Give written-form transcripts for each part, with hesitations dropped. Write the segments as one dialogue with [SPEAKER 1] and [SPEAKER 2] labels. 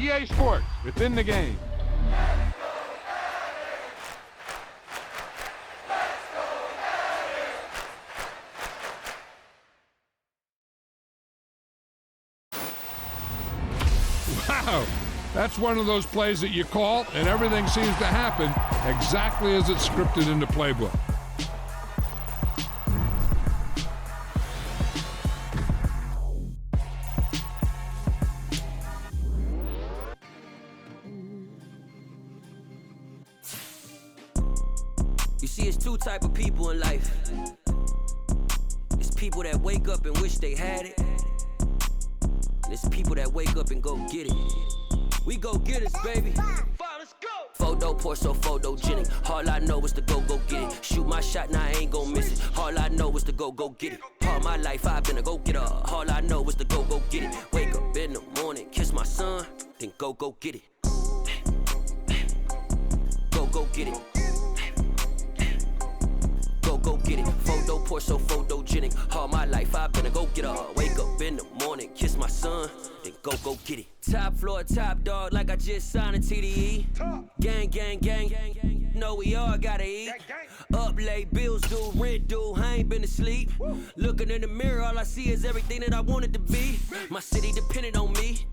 [SPEAKER 1] EA Sports. It's in the game. Wow, that's one of those plays that you call, and everything seems to happen exactly as it's scripted in the playbook.
[SPEAKER 2] You see, it's two type of people in life. It's people that wake up and wish they had it. And it's people that wake up and go get it. We go get it, baby. Let's go. Photo pour so photogenic. All I know is to go get it. Shoot my shot, now I ain't gon' miss it. All I know is to go get it. All my life I've been a go-getter. All I know is to go get it. Wake up in the morning, kiss my son, then go get it. Go get it. Go get it. Photo pour so photogenic. All my life I've been a go-getter. Wake up in the morning, kiss my son, then go get it. Top floor, top dog, like I just signed a TDE. Gang. Know we all gotta eat. Up late, bills due, rent due, I ain't been asleep. Looking in the mirror, all I see is everything that I wanted to be. My city depended on me,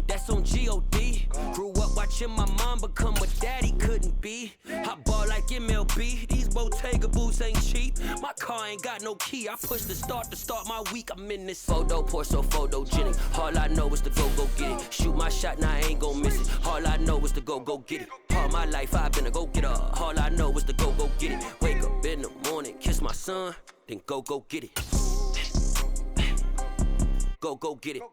[SPEAKER 2] that's on G.O.D. Grew up watching my mom become what daddy couldn't be. I ball like MLB, these Bottega boots ain't cheap. My car ain't got no key, I push the start to start my week. I'm in this photo pour so photogenic. All I know is to go get it. Shoot my shot, now I ain't gon' miss it. All I know is to go get it. All my life I've been a go-getter. All I know is to go get it. Wake up in the morning, kiss my son, then go get it. Go get it.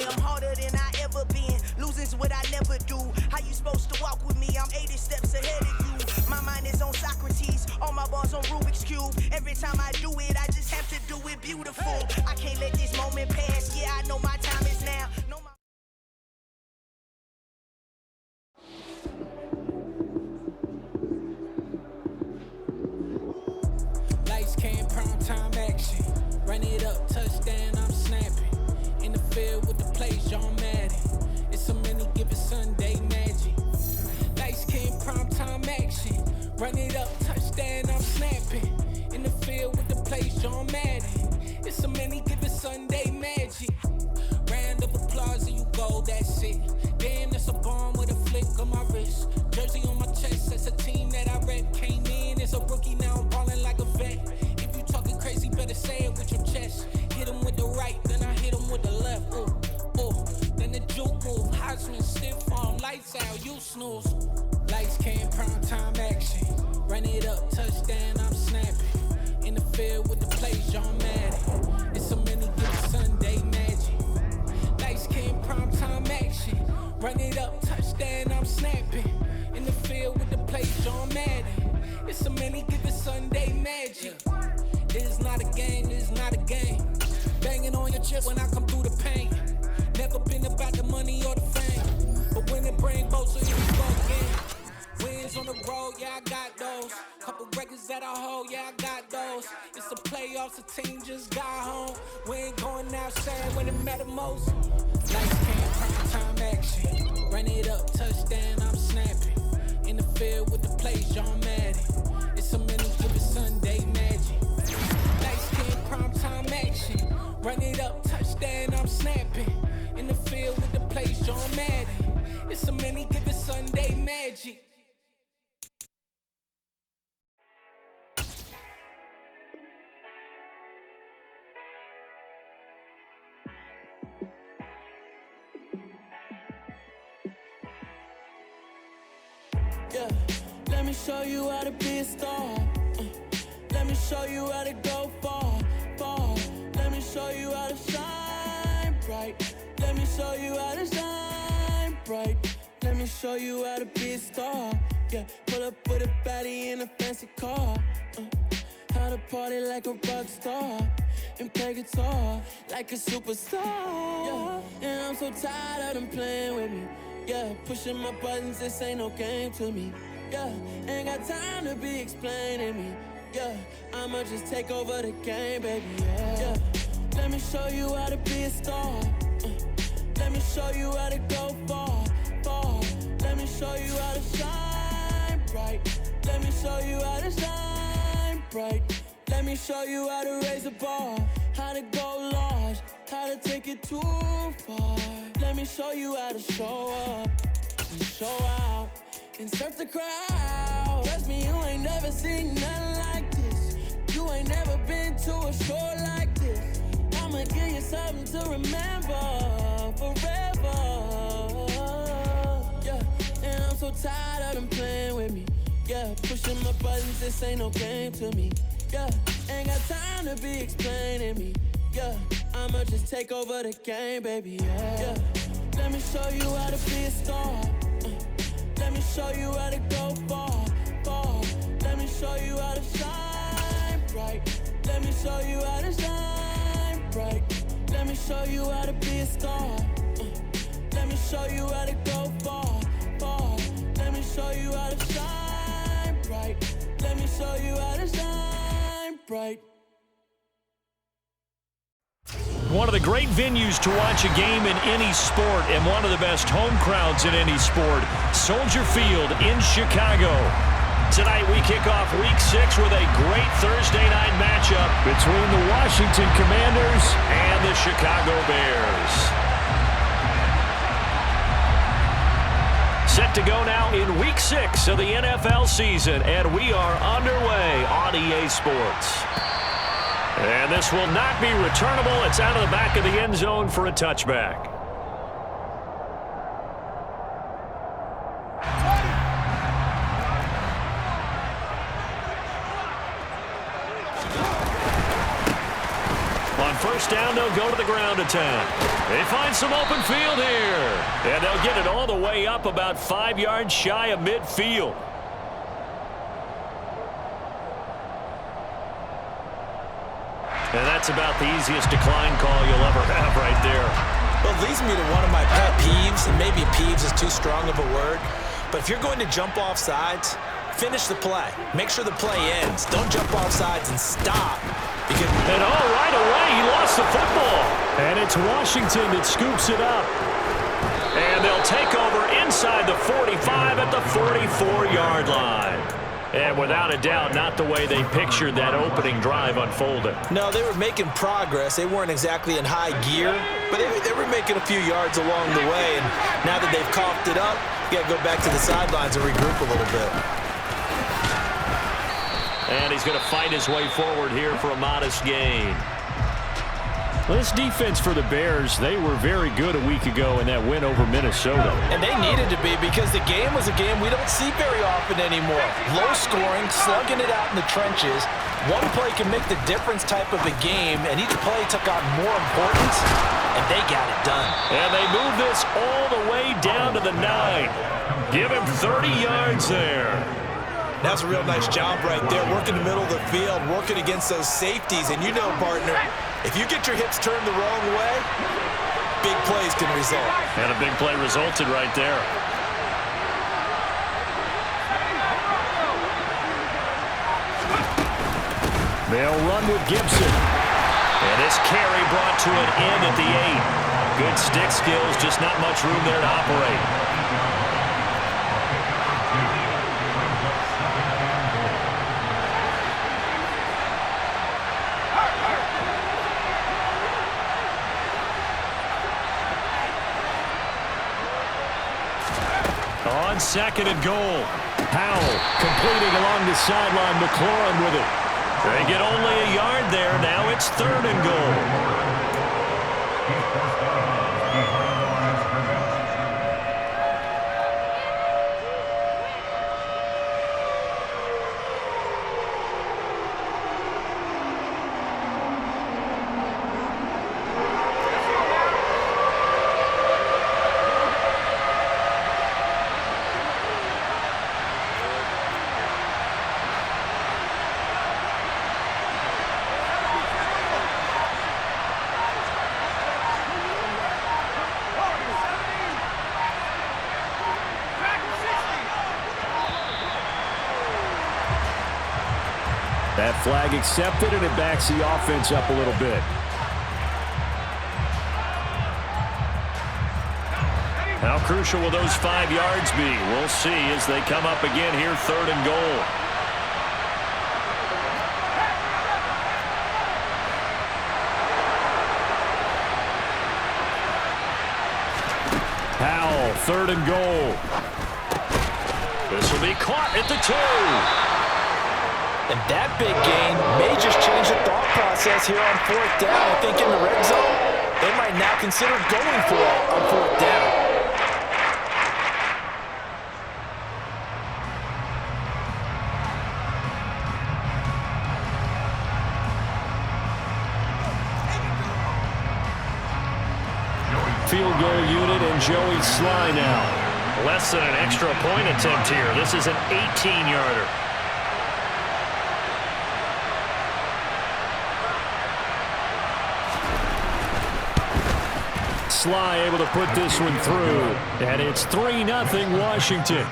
[SPEAKER 3] I'm harder than I ever been. Losing's what I never do. How you supposed to walk with me? I'm 80 steps ahead of you. My mind is on Socrates. All my bars on Rubik's Cube. Every time I do it, I just have to do it beautiful. I can't let this moment pass. Yeah, I know my time is now.
[SPEAKER 4] Lights came, prime time action. Run it up, touchdown, I'm snapping. In the field with the plays, John Madden. It's so many given Sunday magic. Lights came, prime time action. Run it up, touchdown, I'm snapping. In the field with the plays, John Madden. It's so many given Sunday magic. Round of applause and you go, that's it. Damn, that's a bomb with a flick on my wrist. Jersey on my chest, that's a team that I rep. Came in as a rookie, now I'm ballin' like a vet. If you talking crazy, better say it with your chest. Hit him with the right, then I hit him with the left. Ooh. Then the juke move, Heisman, stiff arm, lights out, you snooze. Lights came, prime time action. Run it up, touchdown, I'm snapping. In the field with the plays, John Madden. It's so many good Sunday magic. Lights came, prime time action. Run it up, touchdown, I'm snapping. In the field with the plays, John Madden. It's so many good Sunday magic. This is not a game, this is not a game. Banging on your chest when I come through the pain. Never been about the money or the fame. But when it bring both, so here we go again. Wins on the road, yeah, I got those. Couple records that I hold, yeah, I got those. It's the playoffs, the team just got home. We ain't going outside when it matter most. Lights came, prime time action. Run it up, touchdown, I'm snapping. In the field with the plays, John Madden. It's so many given Sunday magic. Lights came, prime time action. Run it up, touchdown, I'm snapping. In the field with the plays, John Madden. It's so many given Sunday magic.
[SPEAKER 5] Yeah, let me show you how to be a star. Let me show you how to go far. Let me show you how to shine bright. Let me show you how to shine bright. Let me show you how to be a star. Yeah, pull up with a baddie in a fancy car. How to party like a rock star and play guitar like a superstar. Yeah, and I'm so tired of them playing with me. Yeah, pushing my buttons, this ain't no game to me. Yeah, ain't got time to be explaining me. Yeah, I'ma just take over the game, baby. Yeah, let me show you how to be a star. Let me show you how to go far, far. Let me show you how to shine bright. Let me show you how to shine bright. Let me show you how to raise the bar, how to go large, how to take it too far. Let me show you how to show up and show out and surf the crowd. Trust me, you ain't never seen nothing like this. You ain't never been to a show like this. I'ma give you something to remember forever. Yeah, and I'm so tired of them playing with me. Yeah, pushing my buttons, this ain't no game to me. Yeah, ain't got time to be explaining me. Yeah, I'ma just take over the game, baby. Yeah, let me show you how to be a star. Let me show you how to go far, far. Let me show you how to shine bright. Let me show you how to shine bright. Let me show you how to be a star. Let me show you how to go far, far. Let me show you how to shine bright. Let me show you how to shine bright.
[SPEAKER 6] One of the great venues to watch a game in any sport and one of the best home crowds in any sport, Soldier Field in Chicago. Tonight we kick off Week 6 with a great Thursday night matchup between the Washington Commanders and the Chicago Bears. Set to go now in Week 6 of the NFL season, and we are underway on EA Sports. And this will not be returnable. It's out of the back of the end zone for a touchback. On first down, they'll go to the ground attack. They find some open field here. And they'll get it all the way up about 5 yards shy of midfield. And that's about the easiest decline call you'll ever have right there.
[SPEAKER 7] Well, it leads me to one of my pet peeves, and maybe peeves is too strong of a word, but if you're going to jump off sides, finish the play. Make sure the play ends. Don't jump off sides and stop.
[SPEAKER 6] And right away, he lost the football. And it's Washington that scoops it up. And they'll take over inside the 45 at the 44-yard line. And without a doubt, not the way they pictured that opening drive unfolding.
[SPEAKER 7] No, they were making progress. They weren't exactly in high gear, but they were making a few yards along the way. And now that they've coughed it up, you got to go back to the sidelines and regroup a little bit.
[SPEAKER 6] And he's going to fight his way forward here for a modest gain. This defense for the Bears, they were very good a week ago in that win over Minnesota.
[SPEAKER 7] And they needed to be, because the game was a game we don't see very often anymore. Low scoring, slugging it out in the trenches. One play can make the difference type of a game, and each play took on more importance, and they got it done.
[SPEAKER 6] And they move this all the way down to the 9. Give him 30 yards there.
[SPEAKER 7] That's a real nice job right there, working the middle of the field, working against those safeties. And you know, partner, if you get your hips turned the wrong way, big plays can result.
[SPEAKER 6] And a big play resulted right there. They'll run with Gibson. And this carry brought to an end at the 8. Good stick skills, just not much room there to operate. On second and goal, Powell completing along the sideline, McLaurin with it. They get only a yard there. Now it's 3rd and goal. Flag accepted, and it backs the offense up a little bit. How crucial will those 5 yards be? We'll see as they come up again here, 3rd and goal. Powell, 3rd and goal. This will be caught at the 2.
[SPEAKER 7] And that big gain may just change the thought process here on 4th down. I think in the red zone, they might now consider going for it on 4th down.
[SPEAKER 6] Field goal unit and Joey Sly now. Less than an extra point attempt here. This is an 18-yarder. Sly able to put this one through. And it's 3-0 Washington.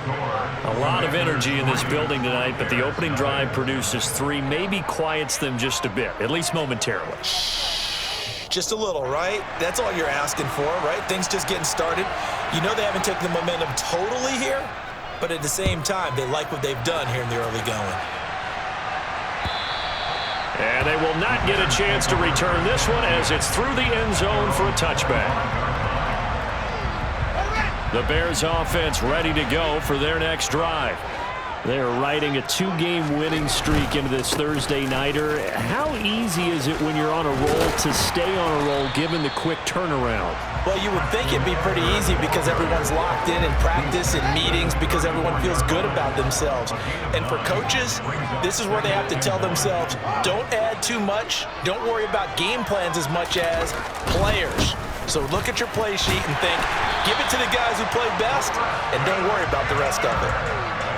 [SPEAKER 6] A lot of energy in this building tonight, but the opening drive produces 3, maybe quiets them just a bit, at least momentarily.
[SPEAKER 7] Just a little, right? That's all you're asking for, right? Things just getting started. You know they haven't taken the momentum totally here, but at the same time, they like what they've done here in the early going.
[SPEAKER 6] And they will not get a chance to return this one as it's through the end zone for a touchback. The Bears offense ready to go for their next drive. They're riding a 2-game winning streak into this Thursday nighter. How easy is it when you're on a roll to stay on a roll given the quick turnaround?
[SPEAKER 7] Well, you would think it'd be pretty easy because everyone's locked in practice and meetings because everyone feels good about themselves. And for coaches, this is where they have to tell themselves, don't add too much. Don't worry about game plans as much as players. So look at your play sheet and think, give it to the guys who play best and don't worry about the rest of it.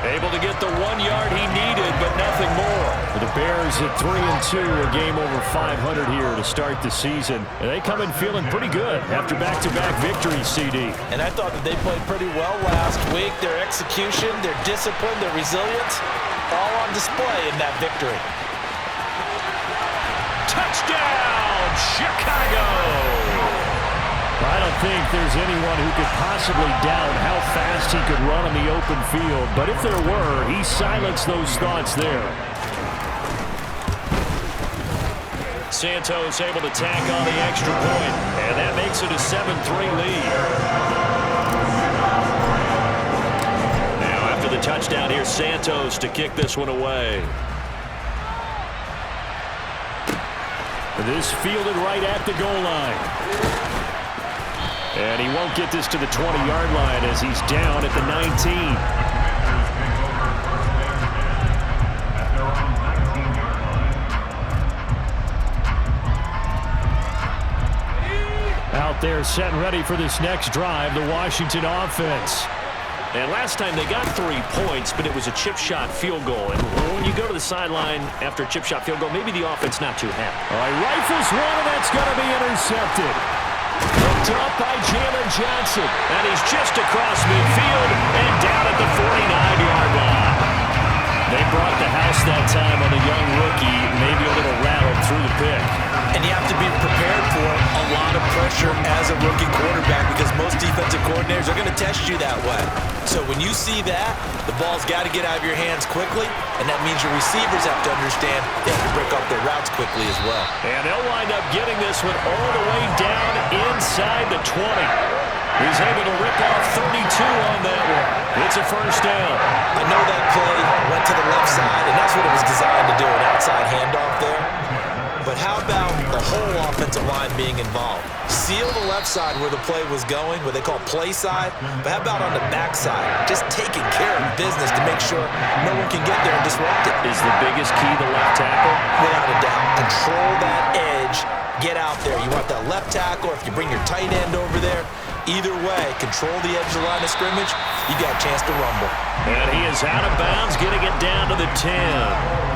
[SPEAKER 6] Able to get the 1 yard he needed, but nothing more. The Bears at 3-2, a game over 500 here to start the season. And they come in feeling pretty good after back-to-back victories, CD.
[SPEAKER 7] And I thought that they played pretty well last week. Their execution, their discipline, their resilience, all on display in that victory.
[SPEAKER 6] Touchdown, Chicago! I don't think there's anyone who could possibly doubt how fast he could run on the open field. But if there were, he silenced those thoughts there. Santos able to tack on the extra point, and that makes it a 7-3 lead. Now after the touchdown, here's Santos to kick this one away. This fielded right at the goal line. And he won't get this to the 20-yard line as he's down at the 19. Out there set and ready for this next drive, the Washington offense. And last time they got 3 points, but it was a chip shot field goal. And when you go to the sideline after a chip shot field goal, maybe the offense not too happy. All right, rifles one, and that's going to be intercepted. Hooked up by Jalen Johnson. And he's just across midfield and down at the 49-yard line. They brought the house that time on the young rookie, maybe a little rattled through the pick.
[SPEAKER 7] And you have to be prepared for a lot of pressure as a rookie quarterback because most defensive coordinators are going to test you that way. So when you see that, the ball's got to get out of your hands quickly, and that means your receivers have to understand they have to break off their routes quickly as well.
[SPEAKER 6] And they'll wind up getting this one all the way down inside the 20. He's able to rip off 32 on that one. It's a first down.
[SPEAKER 7] I know that play went to the left side, and that's what it was designed to do, an outside handoff there. But how about the whole offensive line being involved? Seal the left side where the play was going, what they call play side. But how about on the back side? Just taking care of business to make sure no one can get there and disrupt it.
[SPEAKER 6] Is the biggest key the left tackle?
[SPEAKER 7] Without a doubt. Control that edge. Get out there. You want that left tackle, or if you bring your tight end over there, either way, control the edge of the line of scrimmage, you got a chance to rumble.
[SPEAKER 6] And he is out of bounds, getting it down to the 10.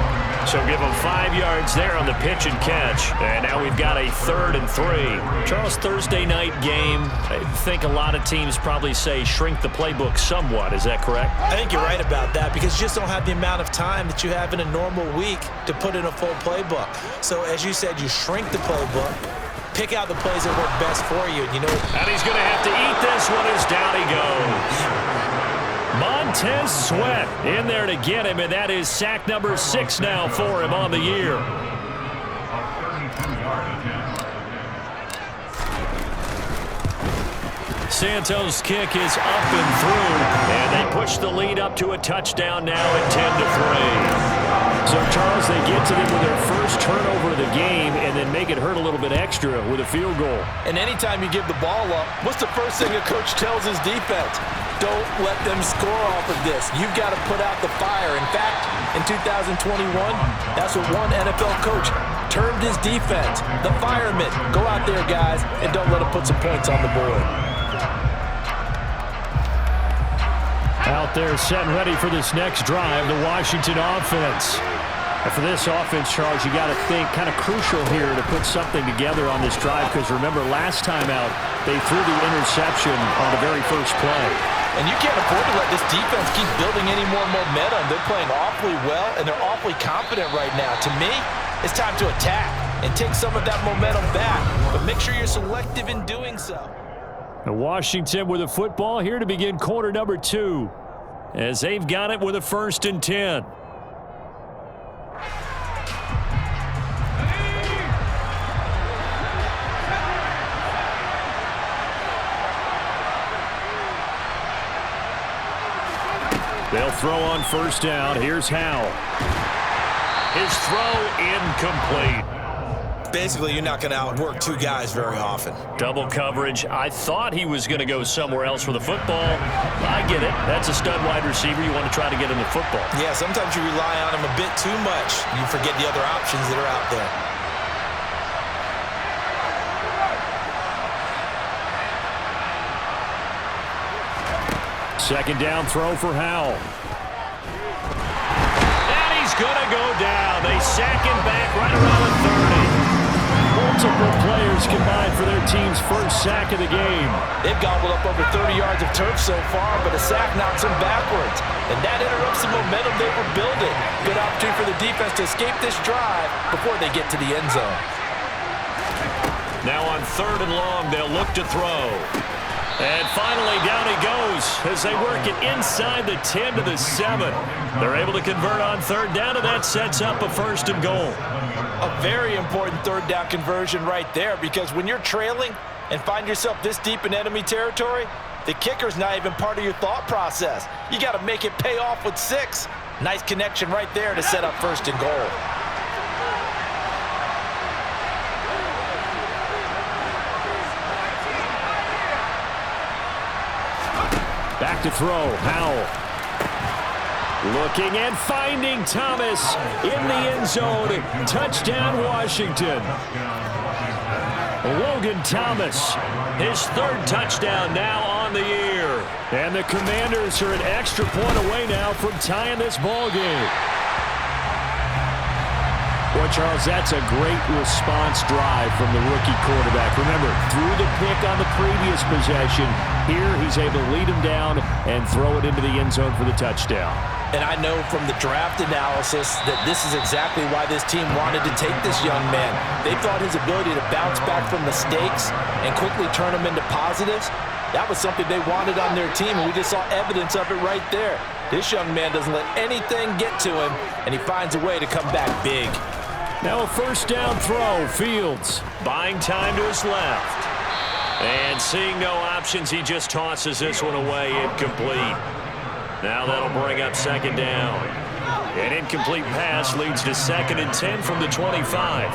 [SPEAKER 6] So give him 5 yards there on the pitch and catch. And now we've got a 3rd and 3. Charles, Thursday night game, I think a lot of teams probably say shrink the playbook somewhat. Is that correct?
[SPEAKER 7] I think you're right about that because you just don't have the amount of time that you have in a normal week to put in a full playbook. So as you said, you shrink the playbook, pick out the plays that work best for you.
[SPEAKER 6] And he's going to have to eat this one as down he goes. Montez Sweat in there to get him, and that is sack number 6 now for him on the year. Santos' kick is up and through, and they push the lead up to a touchdown now at 10-3. So, Charles, they get to them with their first turnover of the game and then make it hurt a little bit extra with a field goal.
[SPEAKER 7] And anytime you give the ball up, what's the first thing a coach tells his defense? Don't let them score off of this. You've got to put out the fire. In fact, in 2021, that's what one NFL coach termed his defense, the firemen. Go out there, guys, and don't let them put some points on the board.
[SPEAKER 6] Out there set and ready for this next drive, the Washington offense. And for this offense, Charles, you got to think kind of crucial here to put something together on this drive because remember last time out, they threw the interception on the very first play.
[SPEAKER 7] And you can't afford to let this defense keep building any more momentum. They're playing awfully well, and they're awfully confident right now. To me, it's time to attack and take some of that momentum back, but make sure you're selective in doing so.
[SPEAKER 6] And Washington with a football here to begin quarter number 2 as they've got it with a 1st and 10. They'll throw on 1st down. Here's Howell. His throw incomplete.
[SPEAKER 7] Basically, you're not going to outwork 2 guys very often.
[SPEAKER 6] Double coverage. I thought he was going to go somewhere else with the football. I get it. That's a stud wide receiver. You want to try to get him the football.
[SPEAKER 7] Yeah, sometimes you rely on him a bit too much. You forget the other options that are out there.
[SPEAKER 6] Second down throw for Howell. And he's going to go down. They sack him back right around the 30. Multiple players combined for their team's first sack of the game.
[SPEAKER 7] They've gobbled up over 30 yards of turf so far, but a sack knocks them backwards. And that interrupts the momentum they were building. Good opportunity for the defense to escape this drive before they get to the end zone.
[SPEAKER 6] Now on 3rd and long, they'll look to throw. And finally, down he goes as they work it inside the 10 to the 7. They're able to convert on 3rd down, and that sets up a 1st and goal.
[SPEAKER 7] A very important 3rd down conversion right there because when you're trailing and find yourself this deep in enemy territory, the kicker's not even part of your thought process. You got to make it pay off with 6. Nice connection right there to set up 1st and goal.
[SPEAKER 6] Back to throw, Howell. Looking and finding Thomas in the end zone. Touchdown, Washington. Logan Thomas, his 3rd touchdown now on the year. And the Commanders are an extra point away now from tying this ball game. Boy, Charles, that's a great response drive from the rookie quarterback. Remember, threw the pick on the previous possession. Here, he's able to lead him down and throw it into the end zone for the touchdown.
[SPEAKER 7] And I know from the draft analysis that this is exactly why this team wanted to take this young man. They thought his ability to bounce back from mistakes and quickly turn them into positives, that was something they wanted on their team, and we just saw evidence of it right there. This young man doesn't let anything get to him, and he finds a way to come back big.
[SPEAKER 6] Now a 1st down throw, Fields. Buying time to his left. And seeing no options, he just tosses this one away, incomplete. Now that'll bring up 2nd down. An incomplete pass leads to 2nd and 10 from the 25.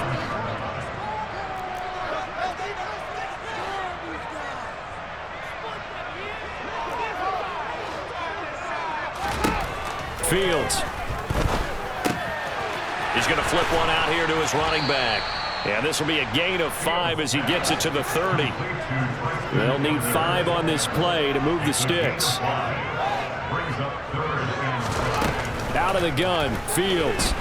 [SPEAKER 6] Fields. He's going to flip one out here to his running back. And this will be a gain of 5 as he gets it to the 30. They'll need 5 on this play to move the sticks. Out of the gun, Fields.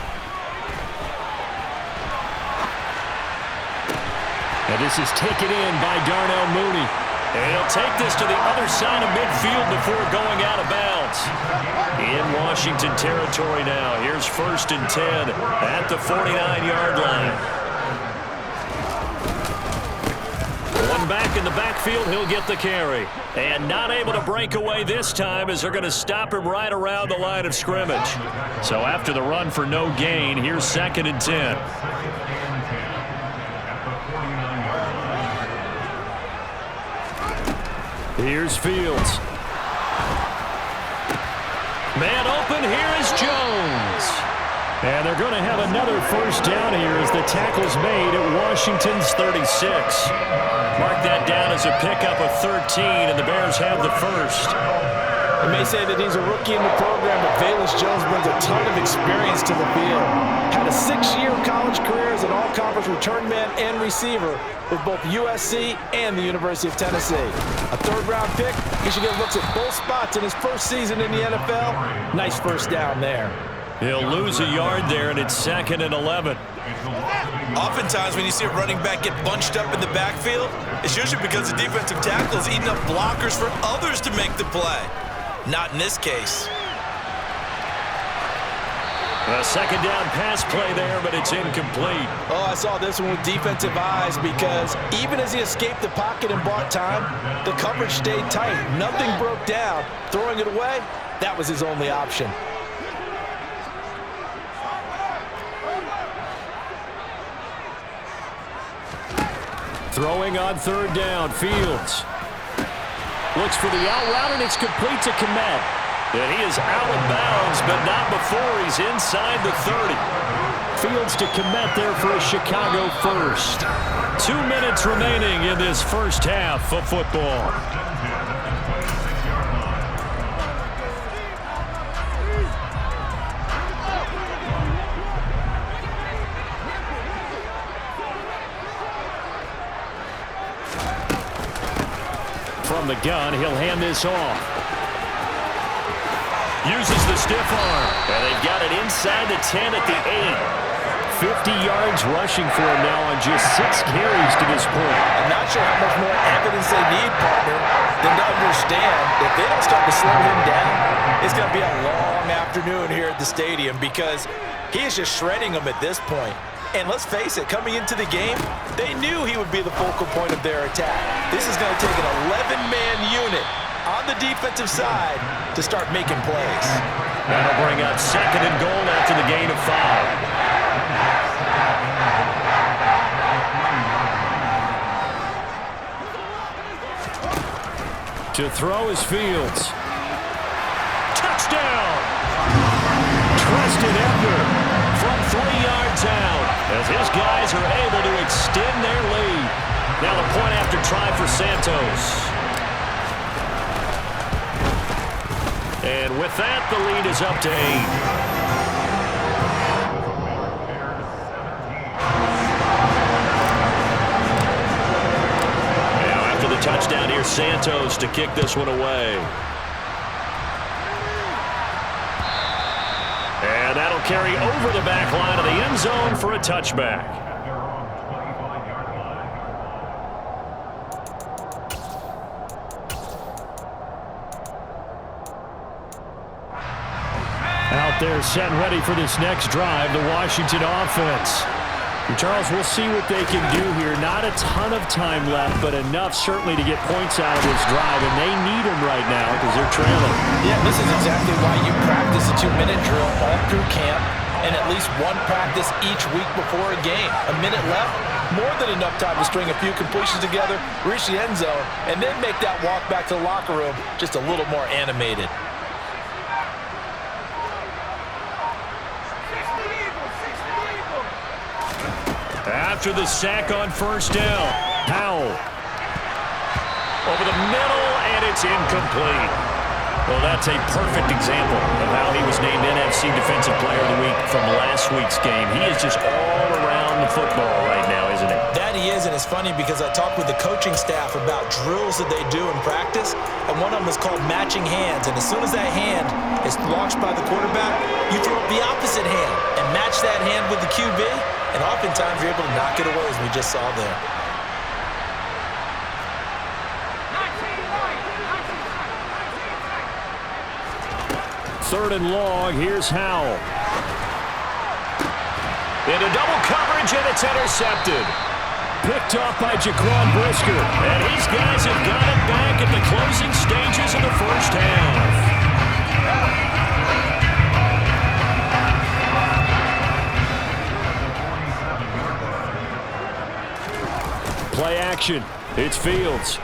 [SPEAKER 6] And this is taken in by Darnell Mooney. And he'll take this to the other side of midfield before going out of bounds. In Washington territory now. Here's 1st and 10 at the 49-yard line. One back in the backfield, he'll get the carry. And not able to break away this time as they're going to stop him right around the line of scrimmage. So after the run for no gain, here's 2nd and 10. Here's Fields. Man open, here is Jones. And they're going to have another 1st down here as the tackle's made at Washington's 36. Mark that down as a pickup of 13, and the Bears have the 1st.
[SPEAKER 7] You may say that he's a rookie in the program, but Velus Jones brings a ton of experience to the field. Had a 6-year college career as an all-conference return man and receiver with both USC and the University of Tennessee. A 3rd-round pick. He should get looks at both spots in his first season in the NFL. Nice 1st down there.
[SPEAKER 6] He'll lose a yard there, and it's 2nd and 11.
[SPEAKER 7] Oftentimes when you see a running back get bunched up in the backfield, it's usually because the defensive tackle is eating up blockers for others to make the play. Not in this case.
[SPEAKER 6] A 2nd down pass play there, but it's incomplete.
[SPEAKER 7] Oh, I saw this one with defensive eyes because even as he escaped the pocket and bought time, the coverage stayed tight. Nothing broke down. Throwing it away, that was his only option.
[SPEAKER 6] Throwing on 3rd down, Fields. Looks for the out route, and it's complete to Kmet. And he is out of bounds, but not before he's inside the 30. Fields to Kmet there for a Chicago 1st. 2 minutes remaining in this 1st half of football. From the gun, he'll hand this off. Uses the stiff arm. And they've got it inside the 10 at the 8. 50 yards rushing for him now on just 6 carries to this point.
[SPEAKER 7] I'm not sure how much more evidence they need, partner, than to understand that if they don't start to slow him down, it's going to be a long afternoon here at the stadium because he is just shredding them at this point. And let's face it, coming into the game, they knew he would be the focal point of their attack. This is going to take an 11-man unit on the defensive side to start making plays.
[SPEAKER 6] That'll bring up 2nd and goal after the gain of 5. To throw is Fields. Touchdown! Tristan Ebner from 3 yards out as his guys are able to extend their lead. Now the point after try for Santos. And with that, the lead is up to 8. Now after the touchdown, here's Santos to kick this one away. And that'll carry over the back line of the end zone for a touchback. Out there set and ready for this next drive, the Washington offense. And Charles, we'll see what they can do here. Not a ton of time left, but enough certainly to get points out of this drive, and they need them right now because they're trailing.
[SPEAKER 7] Yeah, this is exactly why you practice a 2-minute drill all through camp and at least one practice each week before a game. A minute left, more than enough time to string a few completions together, reach the end zone, and then make that walk back to the locker room just a little more animated.
[SPEAKER 6] After the sack on 1st down, Powell. Over the middle, and it's incomplete. Well, that's a perfect example of how he was named NFC Defensive Player of the Week from last week's game. He is just all around the football right now, isn't he?
[SPEAKER 7] That he is, and it's funny because I talked with the coaching staff about drills that they do in practice, and one of them is called matching hands. And as soon as that hand is launched by the quarterback, you throw up the opposite hand and match that hand with the QB, and oftentimes you're able to knock it away, as we just saw there.
[SPEAKER 6] 3rd and long. Here's Howell. Into double coverage, and it's intercepted. Picked off by Jaquan Brisker. And these guys have got it back at the closing stages of the first half. Play action. It's Fields.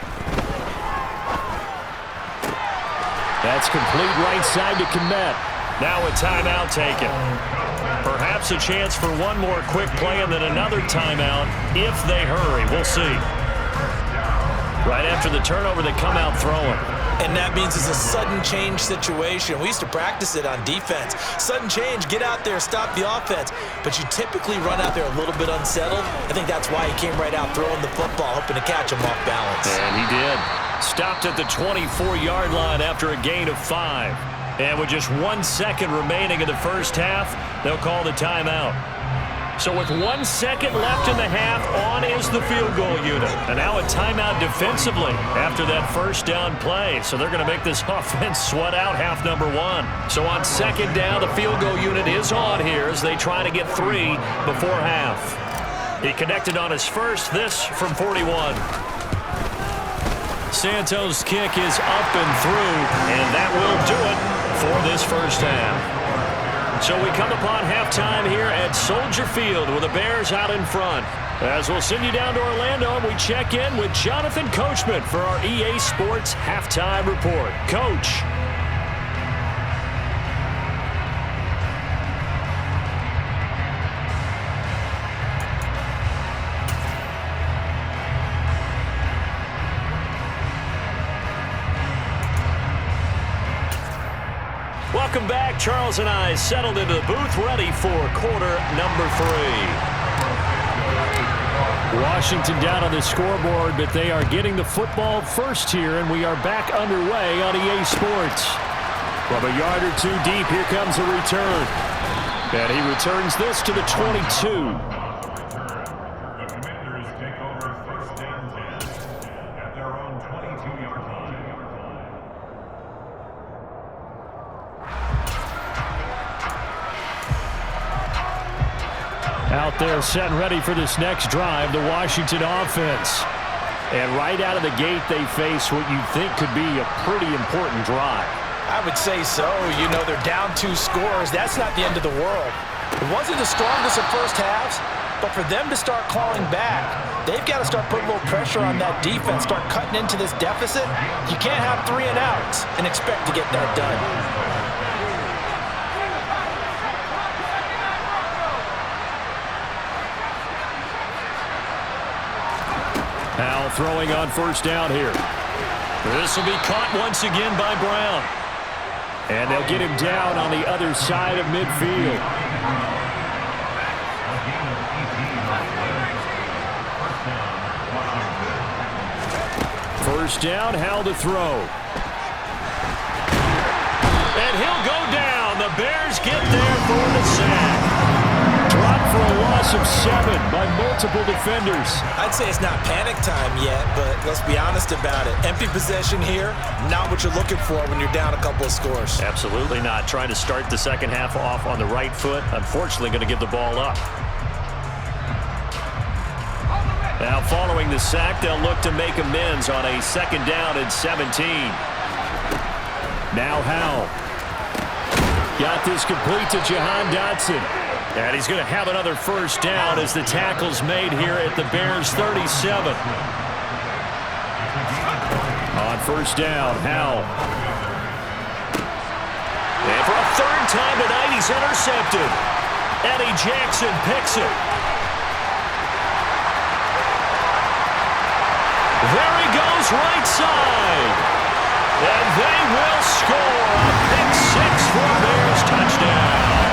[SPEAKER 6] That's complete right side to Kmet. Now a timeout taken. Perhaps a chance for one more quick play and then another timeout if they hurry. We'll see. Right after the turnover, they come out throwing.
[SPEAKER 7] And that means it's a sudden change situation. We used to practice it on defense. Sudden change, get out there, stop the offense. But you typically run out there a little bit unsettled. I think that's why he came right out throwing the football, hoping to catch him off balance.
[SPEAKER 6] And he did. Stopped at the 24-yard line after a gain of 5. And with just 1 second remaining in the first half, they'll call the timeout. So with 1 second left in the half, on is the field goal unit. And now a timeout defensively after that first down play. So they're going to make this offense sweat out half number 1. So on 2nd down, the field goal unit is on here as they try to get 3 before half. He connected on his first, this from 41. Santos' kick is up and through, and that will do it for this first half. So we come upon halftime here at Soldier Field with the Bears out in front. As we'll send you down to Orlando, we check in with Jonathan Coachman for our EA Sports Halftime Report. Coach. Welcome back. Charles and I settled into the booth ready for quarter number 3. Washington down on the scoreboard, but they are getting the football first here, and we are back underway on EA Sports. From a yard or two deep, here comes a return. And he returns this to the 22. Out there set and ready for this next drive, the Washington offense. And right out of the gate, they face what you think could be a pretty important drive.
[SPEAKER 7] I would say so. You know, they're down 2 scores. That's not the end of the world. It wasn't the strongest of first halves, but for them to start clawing back, they've got to start putting a little pressure on that defense, start cutting into this deficit. You can't have 3 and outs and expect to get that done.
[SPEAKER 6] Now throwing on first down here. This will be caught once again by Brown. And they'll get him down on the other side of midfield. First down, Howell to throw. And he'll go down. The Bears get there for the sack. Dropped for a loss of 7 by multiple defenders.
[SPEAKER 7] I'd say it's not panic time yet, but let's be honest about it. Empty possession here, not what you're looking for when you're down a couple of scores.
[SPEAKER 6] Absolutely not. Trying to start the second half off on the right foot. Unfortunately, going to give the ball up. Now, following the sack, they'll look to make amends on a 2nd down and 17. Now Howell. Got this complete to Jahan Dotson. And he's going to have another first down as the tackle's made here at the Bears' 37. On first down, Howell. And for a 3rd time tonight, he's intercepted. Eddie Jackson picks it. There he goes, right side. And they will score a pick 6 for a Bears touchdown.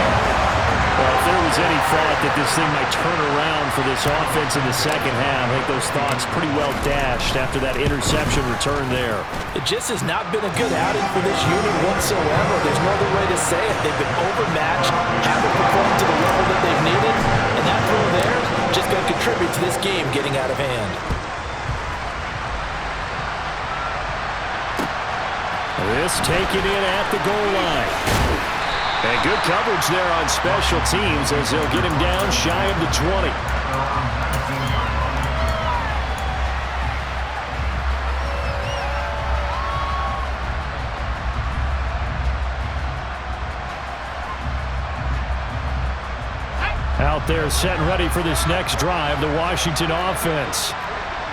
[SPEAKER 6] Well, if there was any thought that this thing might turn around for this offense in the second half, I think those thoughts pretty well dashed after that interception return there.
[SPEAKER 7] It just has not been a good outing for this unit whatsoever. There's no other way to say it. They've been overmatched, haven't performed to the level that they've needed, and that throw there just going to contribute to this game getting out of hand.
[SPEAKER 6] This taken in at the goal line. And good coverage there on special teams as they'll get him down shy of the 20. Out there set and ready for this next drive, the Washington offense.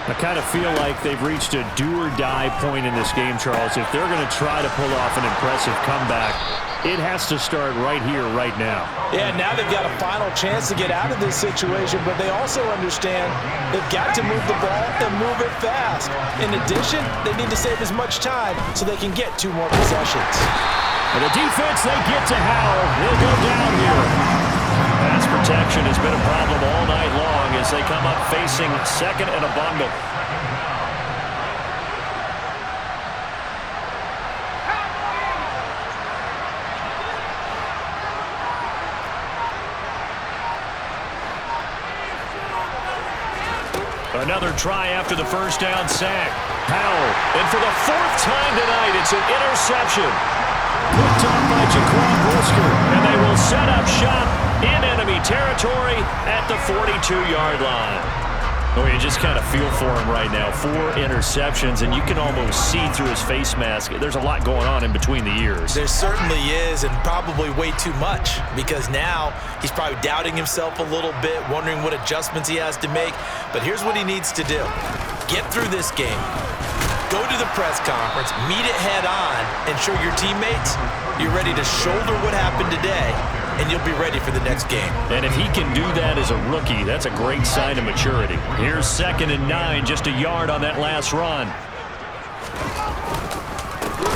[SPEAKER 6] I kind of feel like they've reached a do-or-die point in this game, Charles. If they're going to try to pull off an impressive comeback, it has to start right here, right now.
[SPEAKER 7] Yeah, now they've got a final chance to get out of this situation, but they also understand they've got to move the ball and move it fast. In addition, they need to save as much time so they can get 2 more possessions.
[SPEAKER 6] And the defense, they get to Howell. He'll go down here. Pass protection has been a problem all night long as they come up facing second and a bundle. Another try after the first down sack. Howell, and for the 4th time tonight, it's an interception. Picked up by Jaquan Brisker, and they will set up shop in enemy territory at the 42-yard line. Oh, you just kind of feel for him right now. 4 interceptions, and you can almost see through his face mask. There's a lot going on in between the ears.
[SPEAKER 7] There certainly is, and probably way too much, because now he's probably doubting himself a little bit, wondering what adjustments he has to make. But here's what he needs to do. Get through this game. Go to the press conference, meet it head on, and show your teammates you're ready to shoulder what happened today, and you'll be ready for the next game.
[SPEAKER 6] And if he can do that as a rookie, that's a great sign of maturity. Here's 2nd and 9, just a yard on that last run.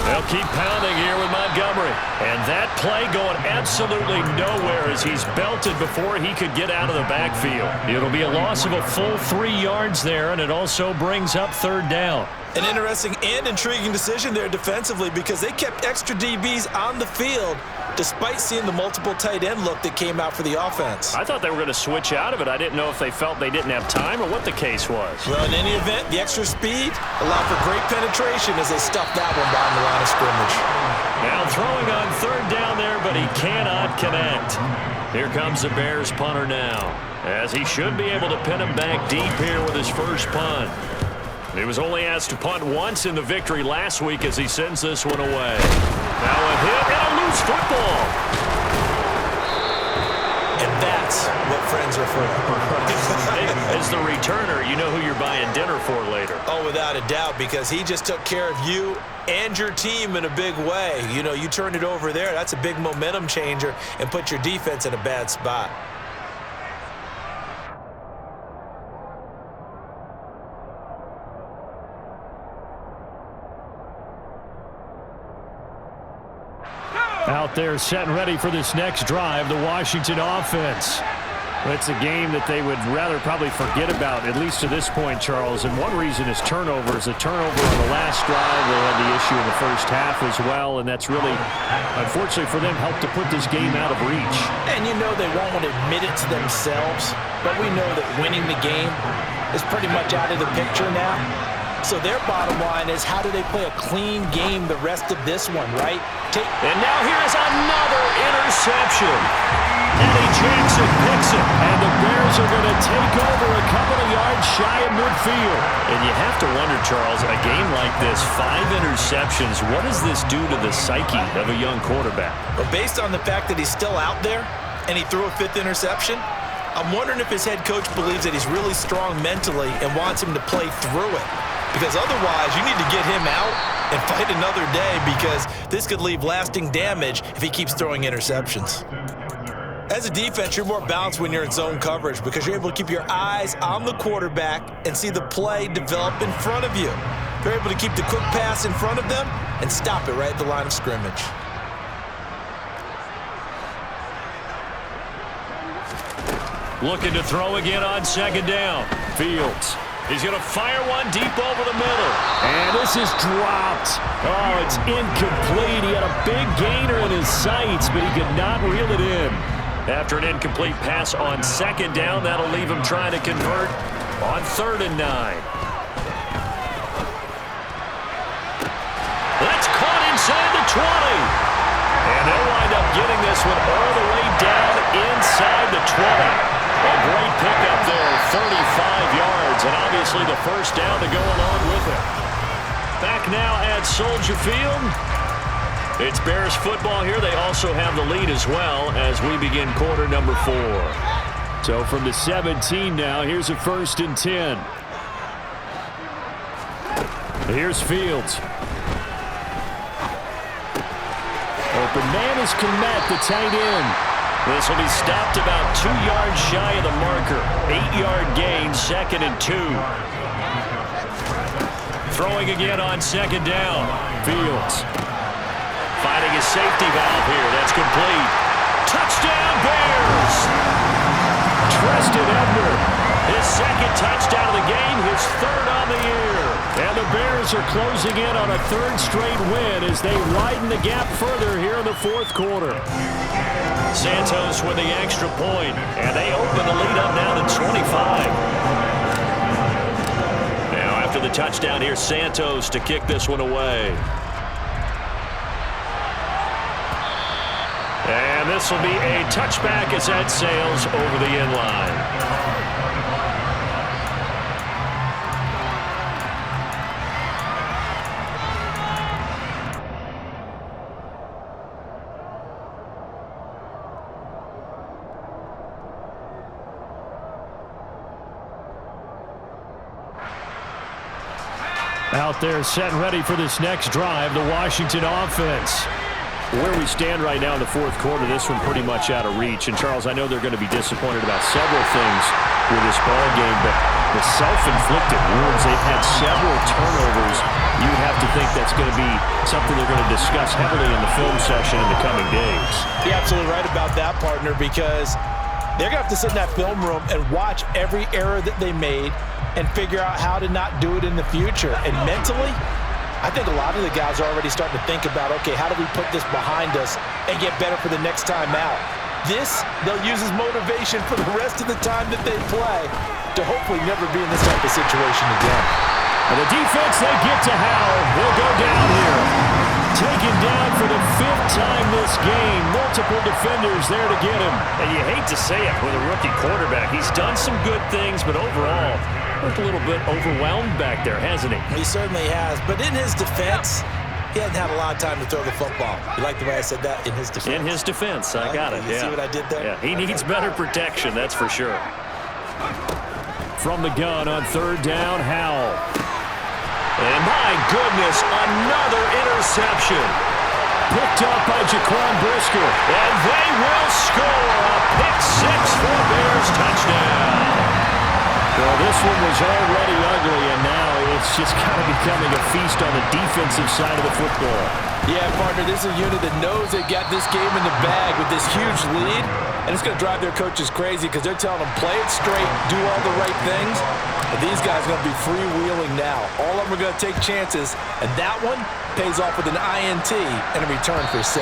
[SPEAKER 6] They'll keep pounding here with Montgomery. And that play going absolutely nowhere as he's belted before he could get out of the backfield. It'll be a loss of a full 3 yards there, and it also brings up 3rd down.
[SPEAKER 7] An interesting and intriguing decision there defensively because they kept extra DBs on the field despite seeing the multiple tight end look that came out for the offense.
[SPEAKER 6] I thought they were going to switch out of it. I didn't know if they felt they didn't have time or what the case was.
[SPEAKER 7] Well, in any event, the extra speed allowed for great penetration as they stuffed that one behind the line of scrimmage.
[SPEAKER 6] Now throwing on 3rd down there, but he cannot connect. Here comes the Bears punter now, as he should be able to pin him back deep here with his first punt. He was only asked to punt once in the victory last week as he sends this one away. Now a hit and a loose football.
[SPEAKER 7] And that's what friends are for.
[SPEAKER 6] As the returner, you know who you're buying dinner for later.
[SPEAKER 7] Oh, without a doubt, because he just took care of you and your team in a big way. You know, you turn it over there, that's a big momentum changer and put your defense in a bad spot.
[SPEAKER 6] Out there set and ready for this next drive, the Washington offense. It's a game that they would rather probably forget about, at least to this point, Charles. And one reason is turnovers. A turnover on the last drive, they had the issue in the first half as well, and that's really, unfortunately for them, helped to put this game out of reach.
[SPEAKER 7] And you know they won't want to admit it to themselves, but we know that winning the game is pretty much out of the picture now. So their bottom line is, how do they play a clean game the rest of this one, right?
[SPEAKER 6] And now here's another interception. Eddie Jackson picks it, and the Bears are going to take over a couple of yards shy of midfield. And you have to wonder, Charles, a game like this, 5 interceptions, what does this do to the psyche of a young quarterback?
[SPEAKER 7] Well, based on the fact that he's still out there and he threw a 5th interception, I'm wondering if his head coach believes that he's really strong mentally and wants him to play through it. Because otherwise, you need to get him out and fight another day, because this could leave lasting damage if he keeps throwing interceptions. As a defense, you're more balanced when you're in zone coverage because you're able to keep your eyes on the quarterback and see the play develop in front of you. You're able to keep the quick pass in front of them and stop it right at the line of scrimmage.
[SPEAKER 6] Looking to throw again on 2nd down. Fields. He's going to fire one deep over the middle. And this is dropped. Oh, it's incomplete. He had a big gainer in his sights, but he could not reel it in. After an incomplete pass on 2nd down, that'll leave him trying to convert on 3rd and 9. That's caught inside the 20. And they'll wind up getting this one all the way down inside the 20. A great pickup there, 35 yards, and obviously the first down to go along with it. Back now at Soldier Field. It's Bears football here. They also have the lead as well as we begin quarter number 4. So from the 17 now, here's a 1st and 10. Here's Fields. Open man is Kmet, the tight end. This will be stopped about 2 yards shy of the marker. 8-yard gain, 2nd and 2. Throwing again on 2nd down. Fields. Finding his safety valve here. That's complete. Touchdown, Bears! Treston Ebner. His 2nd touchdown of the game, his 3rd on the year. And the Bears are closing in on a 3rd straight win as they widen the gap further here in the 4th quarter. Santos with the extra point, and they open the lead up now to 25. Now after the touchdown, here's Santos to kick this one away. And this will be a touchback as that sails over the end line. Out there set and ready for this next drive, the Washington offense. Where we stand right now in the 4th quarter, this one pretty much out of reach. And, Charles, I know they're going to be disappointed about several things with this ball game, but the self-inflicted wounds, they've had several turnovers. You would have to think that's going to be something they're going to discuss heavily in the film session in the coming days.
[SPEAKER 7] You're absolutely right about that, partner, because they're going to have to sit in that film room and watch every error that they made and figure out how to not do it in the future. And mentally, I think a lot of the guys are already starting to think about, okay, how do we put this behind us and get better for the next time out? This, they'll use as motivation for the rest of the time that they play to hopefully never be in this type of situation again.
[SPEAKER 6] And the defense, they get to Howell. They'll go down here. Taken down for the 5th time this game. Multiple defenders there to get him. And you hate to say it with a rookie quarterback. He's done some good things, but overall, looked a little bit overwhelmed back there, hasn't he?
[SPEAKER 7] He certainly has, but in his defense, he hasn't had a lot of time to throw the football. You like the way I said that? In his defense?
[SPEAKER 6] In his defense, I got it,
[SPEAKER 7] You see what I did there?
[SPEAKER 6] Yeah, he needs better protection, that's for sure. From the gun on 3rd down, Howell. And my goodness, another interception. Picked up by Jaquan Brisker. And they will score a pick-6 for Bears touchdown. Well, this one was already ugly, and now it's just kind of becoming a feast on the defensive side of the football.
[SPEAKER 7] Yeah, partner, this is a unit that knows they got this game in the bag with this huge lead, and it's going to drive their coaches crazy because they're telling them, play it straight, do all the right things. But these guys are going to be freewheeling now. All of them are going to take chances, and that one pays off with an INT and a return for 6.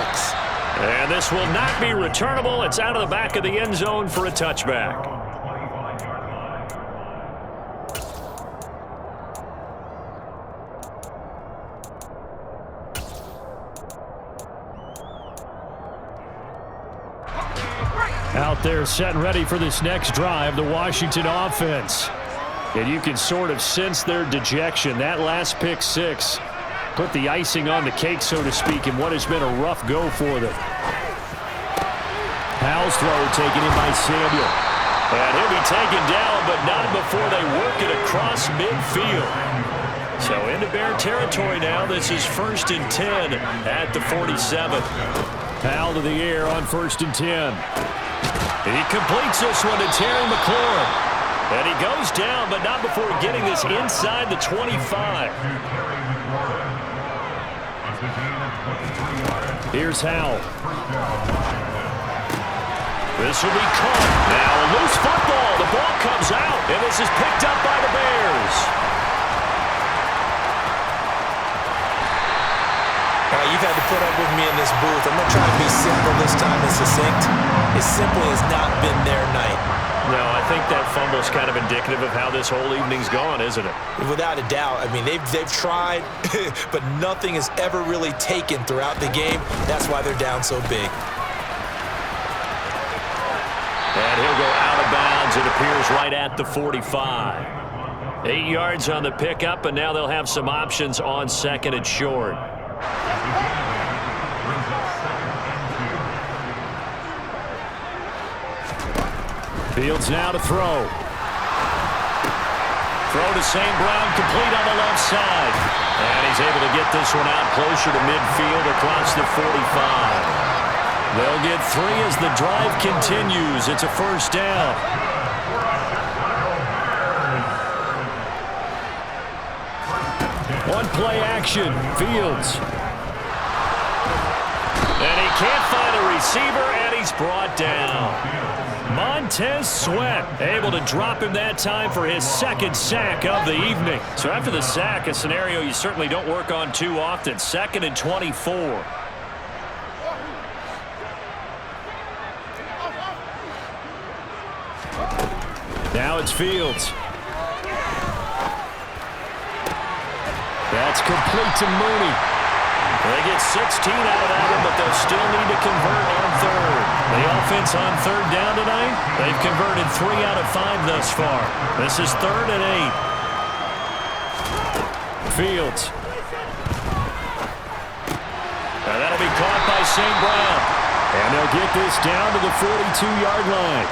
[SPEAKER 6] And this will not be returnable. It's out of the back of the end zone for a touchback. Out there set and ready for this next drive, the Washington offense. And you can sort of sense their dejection. That last pick-6 put the icing on the cake, so to speak, in what has been a rough go for them. Howell's throw taken in by Samuel. And he'll be taken down, but not before they work it across midfield. So into Bear territory now. This is 1st and 10 at the 47. Howell to the air on 1st and 10. And he completes this one to Terry McLaurin. And he goes down, but not before getting this inside the 25. Here's Howell. This will be caught. Now a loose football. The ball comes out, and this is picked up by the Bears.
[SPEAKER 7] You've had to put up with me in this booth. I'm going to try to be simple this time and succinct. It simply has not been their night.
[SPEAKER 6] No, I think that fumble's kind of indicative of how this whole evening's gone, isn't it?
[SPEAKER 7] Without a doubt. I mean, they've tried, but nothing has ever really taken throughout the game. That's why they're down so big.
[SPEAKER 6] yards, it appears, right at the 45. 8 yards on the pickup, and now they'll have some options on second and short. Fields now to throw. Throw to St. Brown, complete on the left side. And he's able to get this one out closer to midfield across the 45. They'll get 3 as the drive continues. It's a first down. One play action. Fields. And he can't find a receiver, and he's brought down. Montez Sweat able to drop him that time for his second sack of the evening. So after the sack, a scenario you certainly don't work on too often. 2nd and 24. Now it's Fields. That's complete to Mooney. They get 16 out of that one, but they'll still need to convert on third. The offense on third down tonight, they've converted 3 out of 5 thus far. This is 3rd and 8. Fields. And that'll be caught by St. Brown. And they'll get this down to the 42-yard line.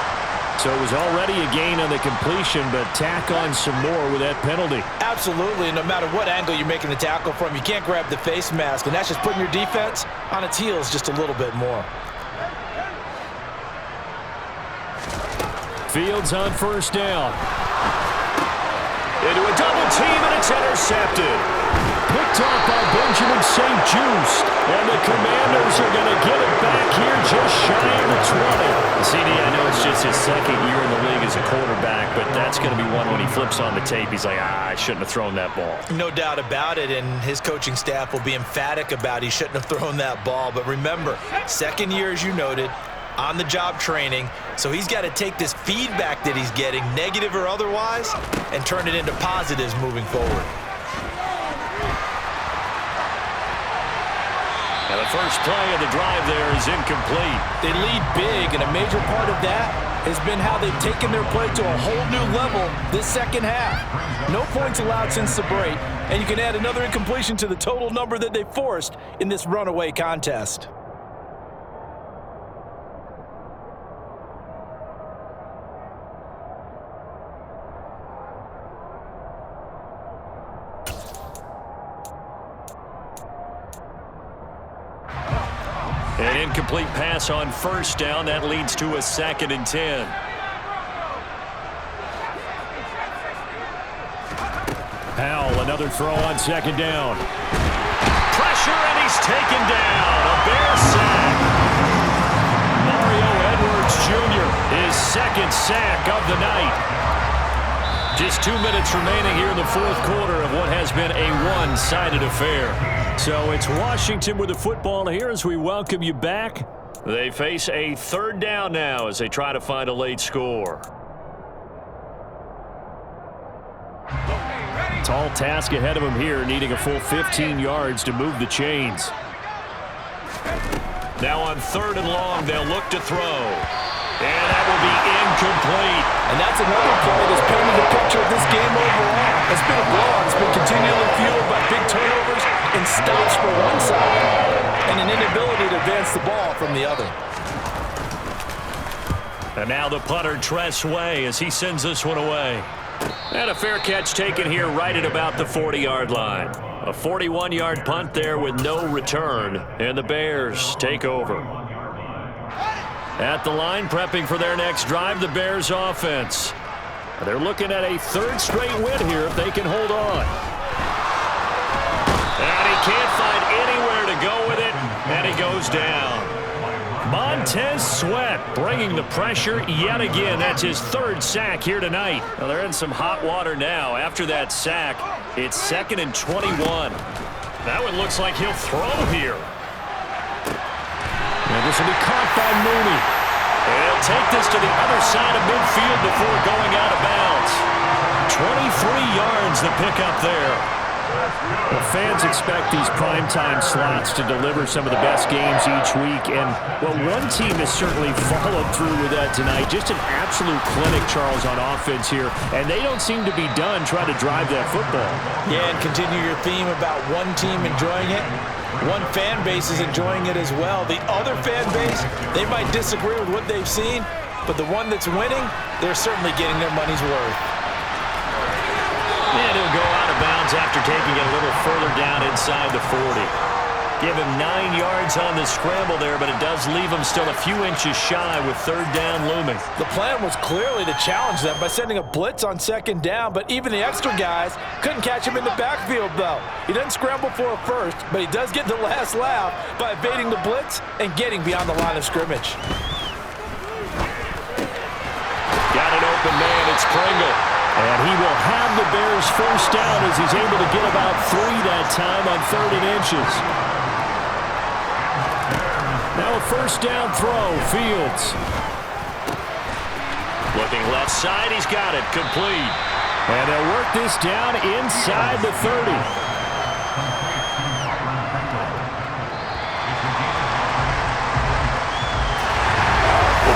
[SPEAKER 6] So it was already a gain on the completion, but tack on some more with that penalty.
[SPEAKER 7] Absolutely. No matter what angle you're making the tackle from, you can't grab the face mask, and that's just putting your defense on its heels just a little bit more.
[SPEAKER 6] Fields on first down. Into a double team, and it's intercepted. Picked off by Benjamin St. Just. And the Commanders are going to get it back here just shy of the 20. CD, I know it's just his second year in the league as a quarterback, but that's going to be one when he flips on the tape, he's like, I shouldn't have thrown that ball.
[SPEAKER 7] No doubt about it, and his coaching staff will be emphatic about he shouldn't have thrown that ball. But remember, second year, as you noted, on-the-job training, so he's got to take this feedback that he's getting, negative or otherwise, and turn it into positives moving forward.
[SPEAKER 6] And the first play of the drive there is incomplete.
[SPEAKER 7] They lead big, and a major part of that has been how they've taken their play to a whole new level this second half. No points allowed since the break, and you can add another incompletion to the total number that they forced in this runaway contest.
[SPEAKER 6] An incomplete pass on first down. That leads to a 2nd and 10. Howell, another throw on second down. Pressure, and he's taken down. A Bear sack. Mario Edwards Jr., his second sack of the night. Just 2 minutes remaining here in the fourth quarter of what has been a one-sided affair. So it's Washington with the football here as we welcome you back. They face a third down now as they try to find a late score. Tall task ahead of them here, needing a full 15 yards to move the chains. Now on 3rd and long, they'll look to throw. And that will be incomplete.
[SPEAKER 7] And that's another play that's painted the picture of this game overall. It's been a blowout. It's been continually fueled by big turnovers and stops for one side and an inability to advance the ball from the other.
[SPEAKER 6] And now the punter, Tress Way, as he sends this one away. And a fair catch taken here right at about the 40-yard line. A 41-yard punt there with no return. And the Bears take over. At the line, prepping for their next drive, the Bears offense. They're looking at a 3rd straight win here if they can hold on. And he can't find anywhere to go with it, and he goes down. Montez Sweat bringing the pressure yet again. That's his 3rd sack here tonight. Well, they're in some hot water now. After that sack, it's 2nd and 21. That one looks like he'll throw here. And this will be caught by Mooney. And he'll take this to the other side of midfield before going out of bounds. 23 yards the pickup there. Well, fans expect these primetime slots to deliver some of the best games each week, and, well, one team has certainly followed through with that tonight. Just an absolute clinic, Charles, on offense here, and they don't seem to be done trying to drive that football.
[SPEAKER 7] Yeah, and continue your theme about one team enjoying it. One fan base is enjoying it as well. The other fan base, they might disagree with what they've seen, but the one that's winning, they're certainly getting their money's worth.
[SPEAKER 6] And he'll go out of bounds after taking it a little further down inside the 40. Give him 9 yards on the scramble there, but it does leave him still a few inches shy with third down looming.
[SPEAKER 7] The plan was clearly to challenge them by sending a blitz on second down, but even the extra guys couldn't catch him in the backfield, though. He doesn't scramble for a first, but he does get the last laugh by evading the blitz and getting beyond the line of scrimmage.
[SPEAKER 6] Got an open man, it's Pringle. And he will have the Bears first down as he's able to get about 3 that time on 3rd and inches. Now a first down throw, Fields. Looking left side, he's got it, complete. And they'll work this down inside the 30.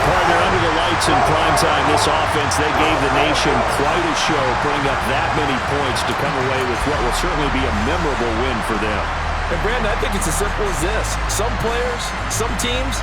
[SPEAKER 6] Partner, under the lights in primetime, this offense, they gave the nation quite a show, putting up that many points to come away with what will certainly be a memorable win for them.
[SPEAKER 7] And Brandon, I think it's as simple as this. Some players, some teams,